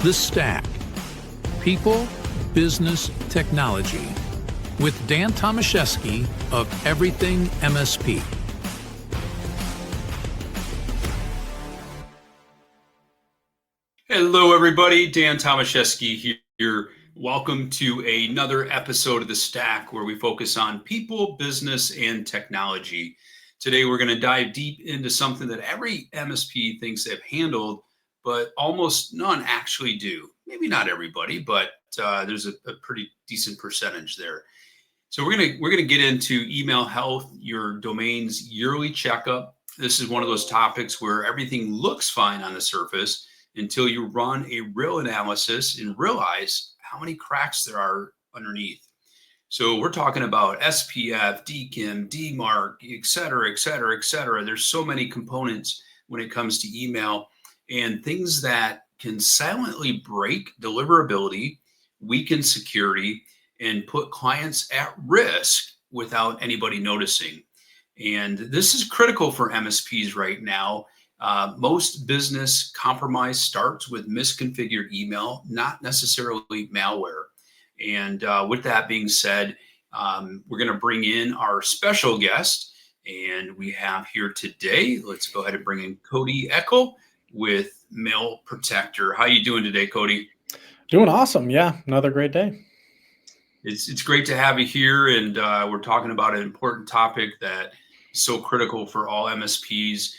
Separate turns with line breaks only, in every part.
The Stack. People, Business, Technology. With Dan Tomaszewski of Everything MSP.
Hello, everybody. Dan Tomaszewski here. Welcome to another episode of The Stack, where we focus on people, business, and technology. Today, we're going to dive deep into something that every MSP thinks they've handled, but almost none actually do. Maybe not everybody, but there's a pretty decent percentage there. So we're gonna get into email health, your domain's yearly checkup. This is one of those topics where everything looks fine on the surface until you run a real analysis and realize how many cracks there are underneath. So we're talking about SPF, DKIM, DMARC, et cetera, et cetera, et cetera. There's so many components when it comes to email and things that can silently break deliverability, weaken security, and put clients at risk without anybody noticing. And this is critical for MSPs right now. Most business compromise starts with misconfigured email, not necessarily malware. And with that being said, we're going to bring in our special guest. And we have here today, let's go ahead and bring in Cody Eko with Mail Protector. How you doing today, Cody?
Doing awesome. Yeah, another great day.
It's great to have you here, and we're talking about an important topic that is so critical for all MSPs.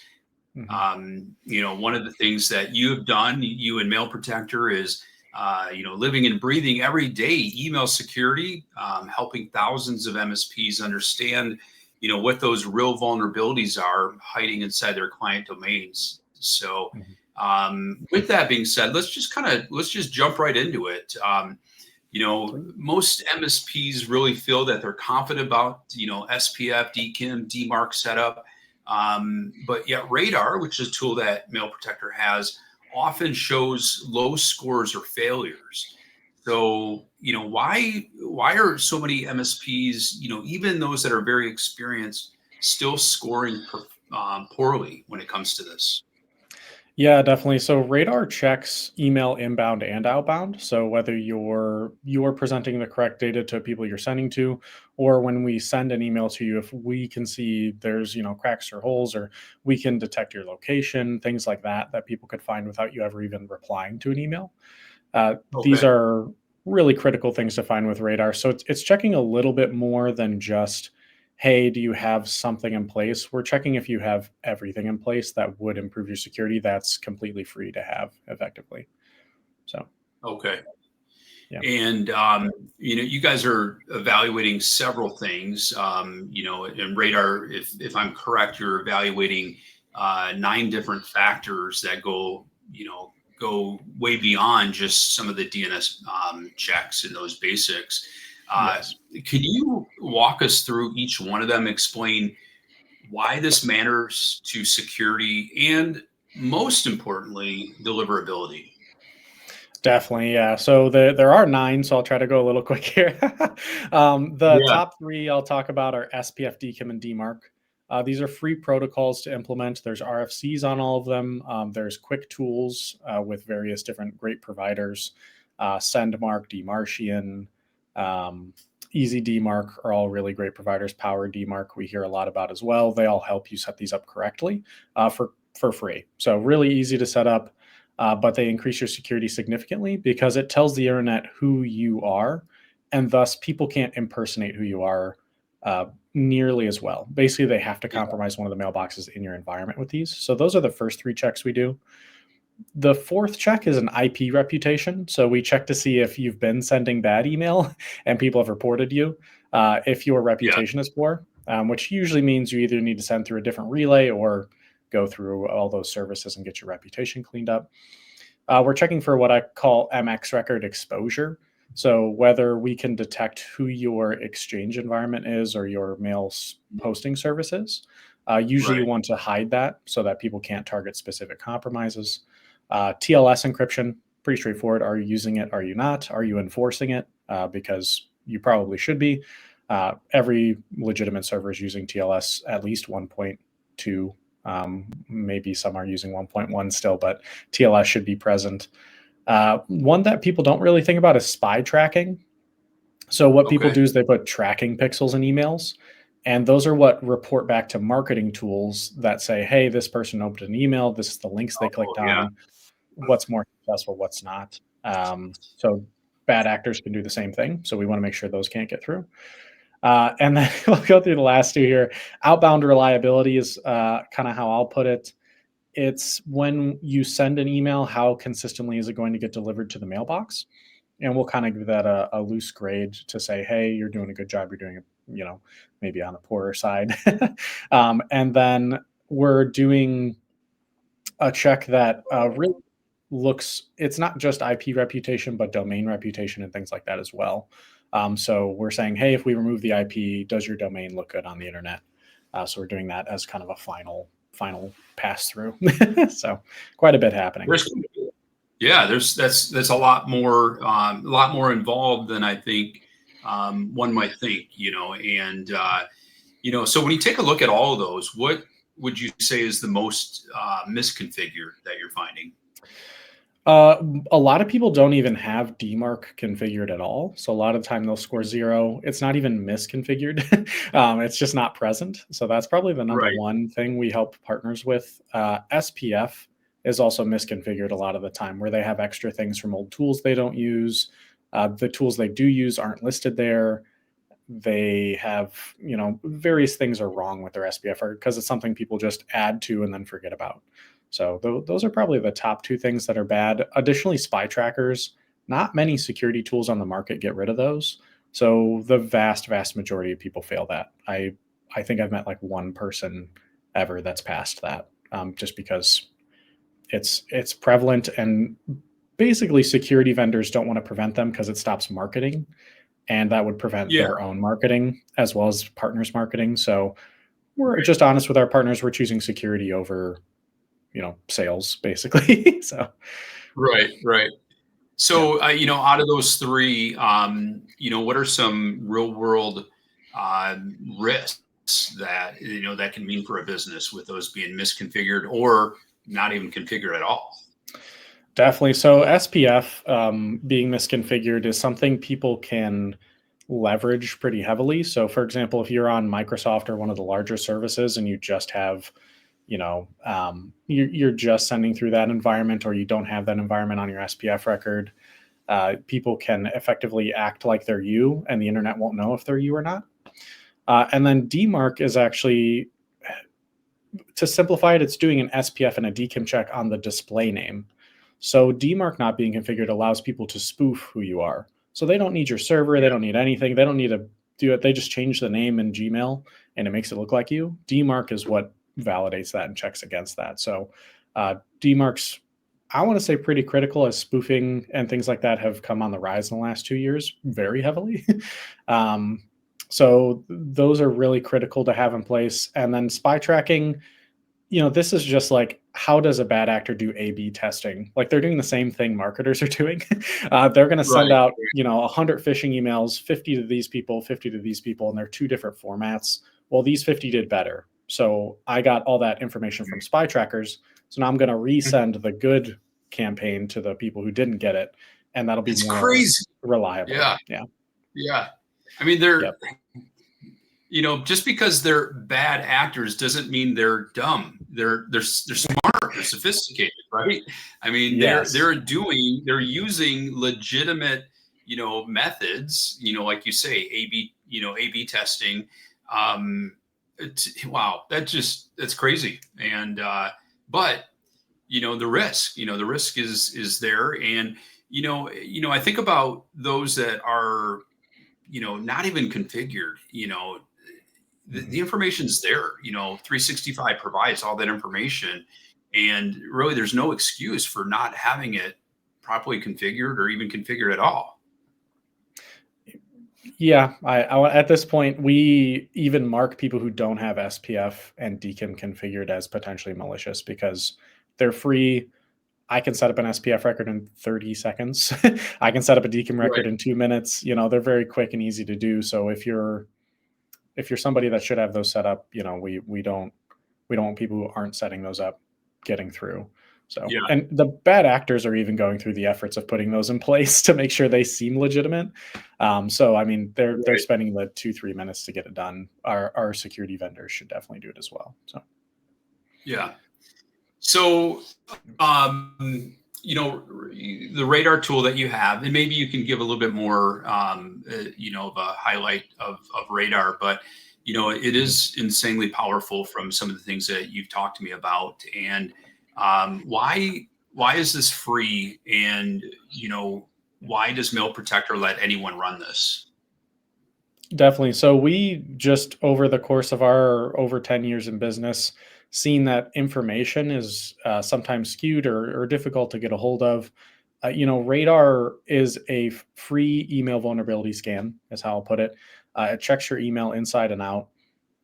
Mm-hmm. One of the things that you have done, you and Mail Protector, is living and breathing every day email security, helping thousands of MSPs understand, what those real vulnerabilities are hiding inside their client domains. So, with that being said, let's just jump right into it. Most MSPs really feel that they're confident about, SPF, DKIM, DMARC setup. But yet Radar, which is a tool that Mail Protector has, often shows low scores or failures. So, why are so many MSPs, even those that are very experienced, still scoring poorly when it comes to this?
Yeah, definitely. So Radar checks email inbound and outbound. So whether you're presenting the correct data to people you're sending to, or when we send an email to you, if we can see there's, cracks or holes, or we can detect your location, things like that people could find without you ever even replying to an email. These are really critical things to find with Radar. So it's checking a little bit more than just, hey, do you have something in place? We're checking if you have everything in place that would improve your security. That's completely free to have effectively. So.
Okay.
Yeah.
And, you guys are evaluating several things, and Radar, if I'm correct, you're evaluating 9 different factors that go way beyond just some of the DNS checks and those basics.
Yes.
Can you walk us through each one of them, explain why this matters to security and, most importantly, deliverability?
Definitely, yeah. So there are 9, so I'll try to go a little quick here. Top 3 I'll talk about are SPF, DKIM, and DMARC. These are free protocols to implement. There's RFCs on all of them. There's quick tools with various different great providers. SendMark, DMarcian, Easy DMARC are all really great providers. Power DMARC we hear a lot about as well. They all help you set these up correctly for free. So really easy to set up, but they increase your security significantly because it tells the internet who you are, and thus people can't impersonate who you are nearly as well. Basically, they have to compromise one of the mailboxes in your environment with these. So those are the first 3 checks we do. The 4th check is an IP reputation. So we check to see if you've been sending bad email and people have reported you. If your reputation is poor, which usually means you either need to send through a different relay or go through all those services and get your reputation cleaned up. We're checking for what I call MX record exposure. So whether we can detect who your exchange environment is or your mail hosting service is. Usually you want to hide that so that people can't target specific compromises. TLS encryption, pretty straightforward. Are you using it? Are you not? Are you enforcing it? Because you probably should be. Every legitimate server is using TLS at least 1.2. Maybe some are using 1.1 still, but TLS should be present. One that people don't really think about is spy tracking. So what people
Okay.
do is they put tracking pixels in emails, and those are what report back to marketing tools that say, hey, this person opened an email. This is the links they
Oh,
clicked
yeah.
on. What's more successful, what's not. So bad actors can do the same thing. So we want to make sure those can't get through. And then we'll go through the last two here. Outbound reliability is kind of how I'll put it. It's when you send an email, how consistently is it going to get delivered to the mailbox? And we'll kind of give that a loose grade to say, hey, you're doing a good job. You're doing it, maybe on the poorer side. And then we're doing a check that really looks, it's not just IP reputation, but domain reputation and things like that as well. So we're saying, hey, if we remove the IP, does your domain look good on the internet? So we're doing that as kind of a final pass through. So quite a bit happening.
Yeah, that's a lot more involved than I think one might think, and so when you take a look at all of those, what would you say is the most misconfigured that you're finding?
A lot of people don't even have DMARC configured at all. So a lot of the time they'll score 0. It's not even misconfigured. It's just not present. So that's probably the number
Right.
one thing we help partners with. SPF is also misconfigured a lot of the time, where they have extra things from old tools they don't use. The tools they do use aren't listed there. They have, various things are wrong with their SPF because it's something people just add to and then forget about. So those are probably the top two things that are bad. Additionally, spy trackers, not many security tools on the market get rid of those. So the vast majority of people fail that. I think I've met like one person ever that's passed that, just because it's prevalent, and basically security vendors don't want to prevent them because it stops marketing, and that would prevent
Yeah.
their own marketing as well as partners marketing. So we're
Right.
just honest with our partners. We're choosing security over, sales basically. So
Right. Right.
yeah.
So, out of those three, what are some real world risks that, that can mean for a business with those being misconfigured or not even configured at all?
Definitely. So SPF being misconfigured is something people can leverage pretty heavily. So, for example, if you're on Microsoft or one of the larger services and you just have, you're just sending through that environment, or you don't have that environment on your SPF record, people can effectively act like they're you, and the internet won't know if they're you or not. And then DMARC is actually, to simplify it, it's doing an SPF and a DKIM check on the display name. So DMARC not being configured allows people to spoof who you are. So they don't need your server.
Yeah.
They don't need anything. They don't need to do it. They just change the name in Gmail and it makes it look like you. DMARC is what validates that and checks against that. So DMARC's, I want to say, pretty critical, as spoofing and things like that have come on the rise in the last 2 years very heavily. So those are really critical to have in place. And then spy tracking, this is just like, how does a bad actor do A/B testing? Like, they're doing the same thing marketers are doing. They're going to send
Right.
out, 100 phishing emails, 50 to these people, 50 to these people, and they're two different formats. Well, these 50 did better. So I got all that information from spy trackers. So now I'm going to resend the good campaign to the people who didn't get it, and that'll be
It's
more
crazy.
reliable.
Yeah.
Yeah.
Yeah. I mean, they're,
Yep.
just because they're bad actors doesn't mean they're dumb. They're smart. They're sophisticated, right? I mean,
Yes.
they're using legitimate, methods. Like you say, A/B testing. Wow, that's crazy. And but the risk is there, and I think about those that are not even configured. The information's there. 365 provides all that information, and really, there's no excuse for not having it properly configured or even configured at all.
Yeah, at this point, we even mark people who don't have SPF and DKIM configured as potentially malicious because they're free. I can set up an SPF record in 30 seconds. I can set up a DKIM
Right.
record in 2 minutes. They're very quick and easy to do. So if you're somebody that should have those set up, we don't want people who aren't setting those up getting through. So,
Yeah.
and the bad actors are even going through the efforts of putting those in place to make sure they seem legitimate. So, I mean, they're
Right.
spending the 2-3 minutes to get it done. Our security vendors should definitely do it as well. So,
Yeah. So, the radar tool that you have, and maybe you can give a little bit more, of a highlight of radar, but it is insanely powerful from some of the things that you've talked to me about. And why is this free? And why does Mail Protector let anyone run this?
definitely. So we just over the course of our over 10 years in business, seen that information is sometimes skewed or difficult to get a hold of. Radar is a free email vulnerability scan, is how I'll put it. It checks your email inside and out,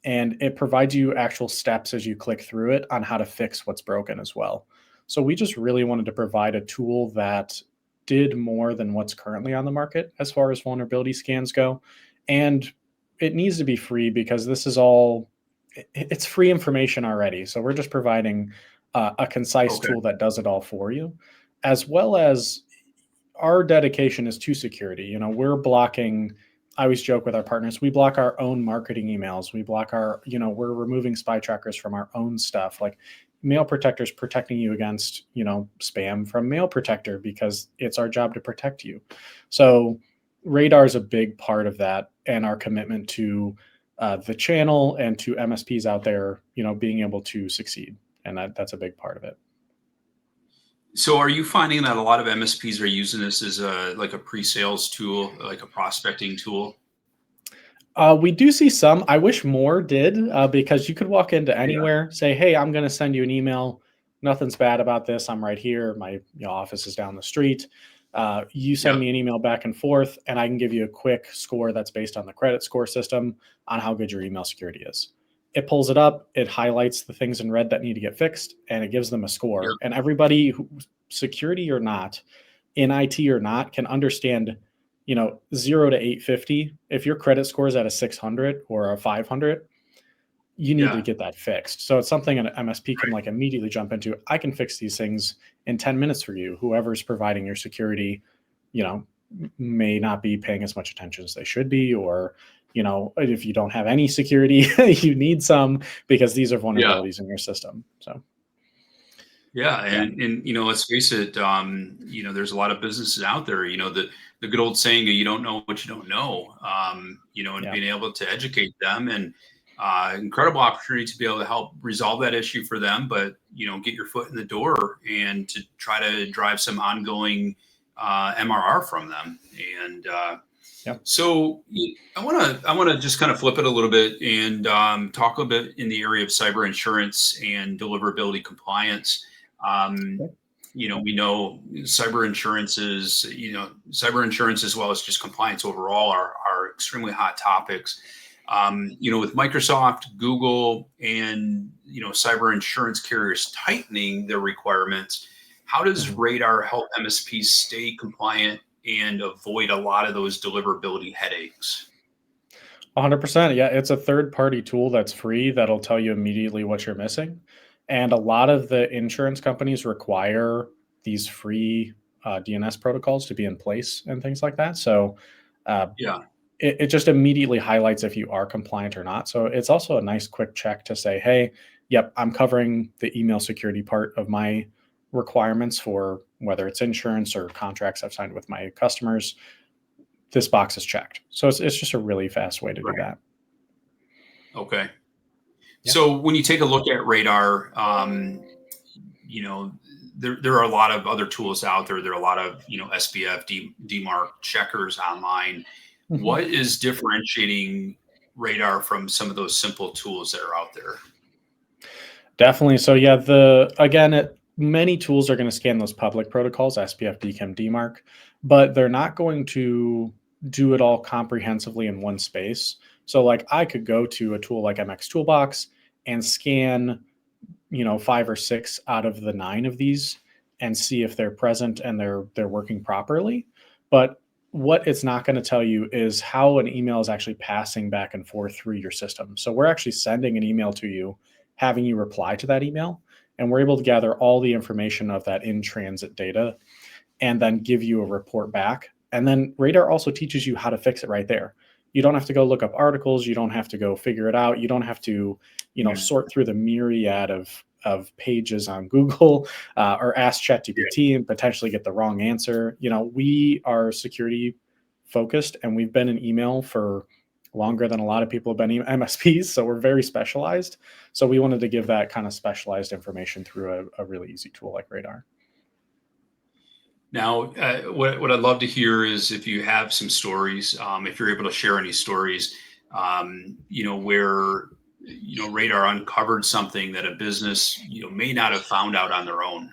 and it provides you actual steps as you click through it on how to fix what's broken as well. So we just really wanted to provide a tool that did more than what's currently on the market as far as vulnerability scans go. And it needs to be free because this is all it's free information already. So we're just providing a concise
Okay.
tool that does it all for you, as well as our dedication is to security. We're blocking. I always joke with our partners, we block our own marketing emails. We block we're removing spy trackers from our own stuff. Like Mail Protector's protecting you against, spam from Mail Protector because it's our job to protect you. So radar is a big part of that and our commitment to the channel and to MSPs out there, being able to succeed. And that's a big part of it.
So are you finding that a lot of MSPs are using this as a pre-sales tool, like a prospecting tool?
We do see some. I wish more did because you could walk into
Yeah.
anywhere, say, "Hey, I'm going to send you an email. Nothing's bad about this. I'm right here. My office is down the street. You send
Yep.
me an email back and forth, and I can give you a quick score that's based on the credit score system on how good your email security is." It pulls it up. It highlights the things in red that need to get fixed, and it gives them a
Yep.
score. And everybody, security or not, in IT or not, can understand 0 to 850. If your credit score is at a 600 or a 500, you need to
Yeah.
get that fixed. So it's something an MSP can
Right.
like immediately jump into. I can fix these things in 10 minutes for you. Whoever's providing your security, may not be paying as much attention as they should be, or if you don't have any security, you need some because these are
Yeah.
vulnerabilities in your system. So
Yeah.
yeah.
And let's face it, there's a lot of businesses out there, the good old saying, you don't know what you don't know, and
Yeah.
being able to educate them and incredible opportunity to be able to help resolve that issue for them, but, get your foot in the door and to try to drive some ongoing MRR from them. And
Yeah.
so I want to just kind of flip it a little bit and talk a bit in the area of cyber insurance and deliverability compliance. Um,
Okay.
we know cyber insurance as well as just compliance overall are extremely hot topics. With Microsoft, Google, and cyber insurance carriers tightening their requirements, how does
Mhm.
Radar help MSPs stay compliant and avoid a lot of those deliverability headaches?
100%. Yeah, it's a third party tool that's free that'll tell you immediately what you're missing. And a lot of the insurance companies require these free DNS protocols to be in place and things like that. So uh,
Yeah.
it just immediately highlights if you are compliant or not. So it's also a nice quick check to say, hey, yep, I'm covering the email security part of my requirements for whether it's insurance or contracts I've signed with my customers. This box is checked. So it's just a really fast way to do
Right.
that.
Okay.
Yeah.
So when you take a look at Radar, you know, there are a lot of other tools out there. There are a lot of, SPF, DMARC checkers online.
Mhm.
What is differentiating Radar from some of those simple tools that are out there?
Definitely. So yeah, many tools are going to scan those public protocols, SPF, DKIM, DMARC, but they're not going to do it all comprehensively in one space. So like I could go to a tool like MX Toolbox and scan, 5 or 6 out of the 9 of these and see if they're present and they're working properly. But what it's not going to tell you is how an email is actually passing back and forth through your system. So we're actually sending an email to you, having you reply to that email. And we're able to gather all the information of that in-transit data and then give you a report back. And then Radar also teaches you how to fix it right there. You don't have to go look up articles. You don't have to go figure it out. You don't have to, sort through the myriad of pages on Google or ask ChatGPT and potentially get the wrong answer. We are security focused, and we've been in email for longer than a lot of people have been MSPs. So we're very specialized. So we wanted to give that kind of specialized information through a really easy tool like Radar.
Now, what I'd love to hear is if you have some stories, if you're able to share any stories, where, Radar uncovered something that a business, may not have found out on their own.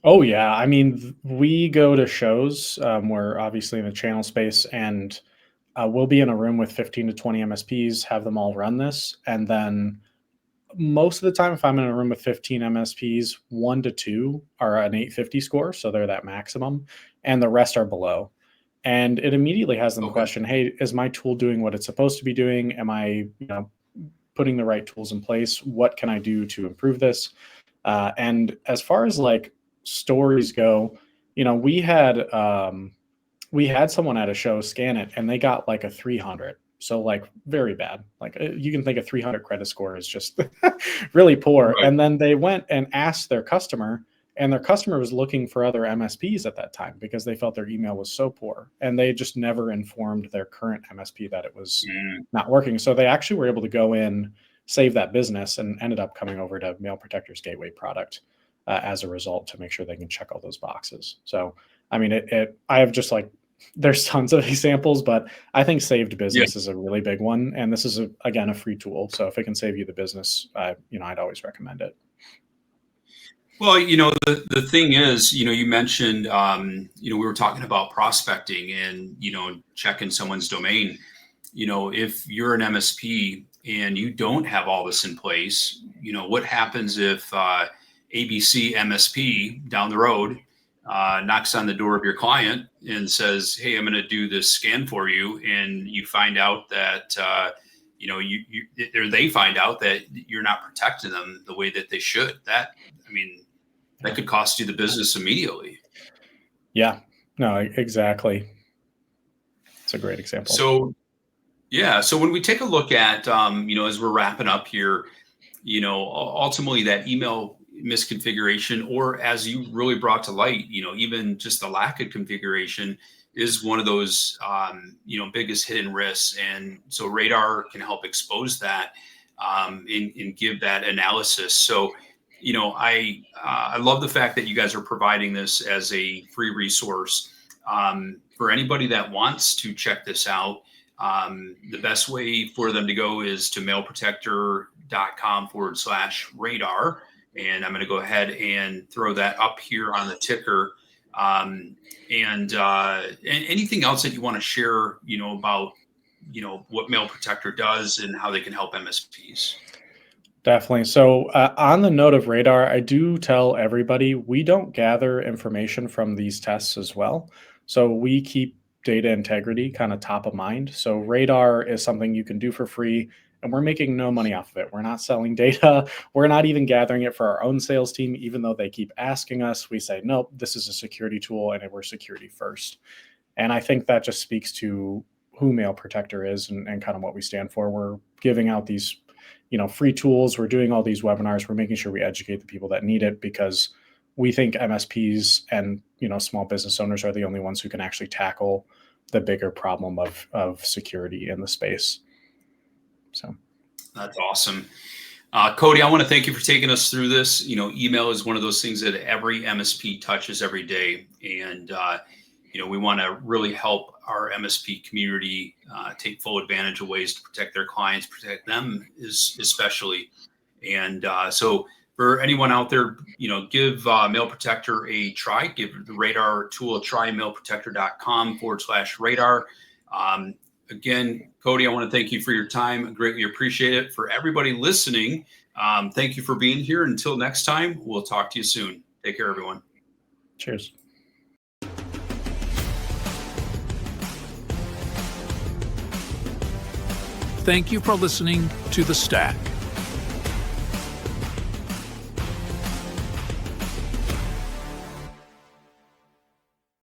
Oh yeah, I mean, we go to shows. We're obviously in the channel space, and we'll be in a room with 15 to 20 MSPs, have them all run this, and then most of the time, if I'm in a room with 15 MSPs, 1 to 2 are an 850 score, so they're that maximum, and the rest are below. And it immediately has them question, hey, is my tool doing what it's supposed to be doing? Am I, putting the right tools in place? What can I do to improve this? And as far as like stories go, we had someone at a show scan it and they got like a 300. So like very bad. Like you can think a 300 credit score is just really poor.
Right.
And then they went and asked their customer, and their customer was looking for other MSPs at that time because they felt their email was so poor, and they just never informed their current MSP that it was not working. So they actually were able to go in, save that business, and ended up coming over to Mail Protector's Gateway product as a result to make sure they can check all those boxes. So, I mean, I have just like, there's tons of examples, but I think saved business is a really big one. And this is, again, a free tool. So if it can save you the business, I'd always recommend it.
Well, the thing is, you mentioned, we were talking about prospecting and, checking someone's domain. If you're an MSP and you don't have all this in place, what happens if ABC MSP down the road knocks on the door of your client and says, hey, I'm going to do this scan for you. And you find out that, they find out that you're not protecting them the way that they should. That could cost you the business immediately.
Yeah, no, exactly. It's a great example.
So when we take a look at, as we're wrapping up here, ultimately that email misconfiguration, or as you really brought to light, even just the lack of configuration is one of those, biggest hidden risks. And so Radar can help expose that and give that analysis. So, I love the fact that you guys are providing this as a free resource for anybody that wants to check this out. The best way for them to go is to mailprotector.com/radar. And I'm going to go ahead and throw that up here on the ticker. And anything else that you want to share, about, what Mail Protector does and how they can help MSPs.
Definitely. So on the note of Radar, I do tell everybody we don't gather information from these tests as well. So we keep data integrity kind of top of mind. So Radar is something you can do for free, and we're making no money off of it. We're not selling data. We're not even gathering it for our own sales team, even though they keep asking us. We say, nope, this is a security tool, and we're security first. And I think that just speaks to who Mail Protector is and kind of what we stand for. We're giving out these free tools. We're doing all these webinars. We're making sure we educate the people that need it, because we think MSPs and, small business owners are the only ones who can actually tackle the bigger problem of security in the space. So
that's awesome. Cody, I want to thank you for taking us through this. Email is one of those things that every MSP touches every day. And, we want to really help our MSP community take full advantage of ways to protect their clients, protect them especially. And so for anyone out there, give Mail Protector a try, give the Radar tool a try, mailprotector.com/radar. Again, Cody, I want to thank you for your time. I greatly appreciate it. For everybody listening, thank you for being here. Until next time, we'll talk to you soon. Take care, everyone.
Cheers.
Thank you for listening to The Stack.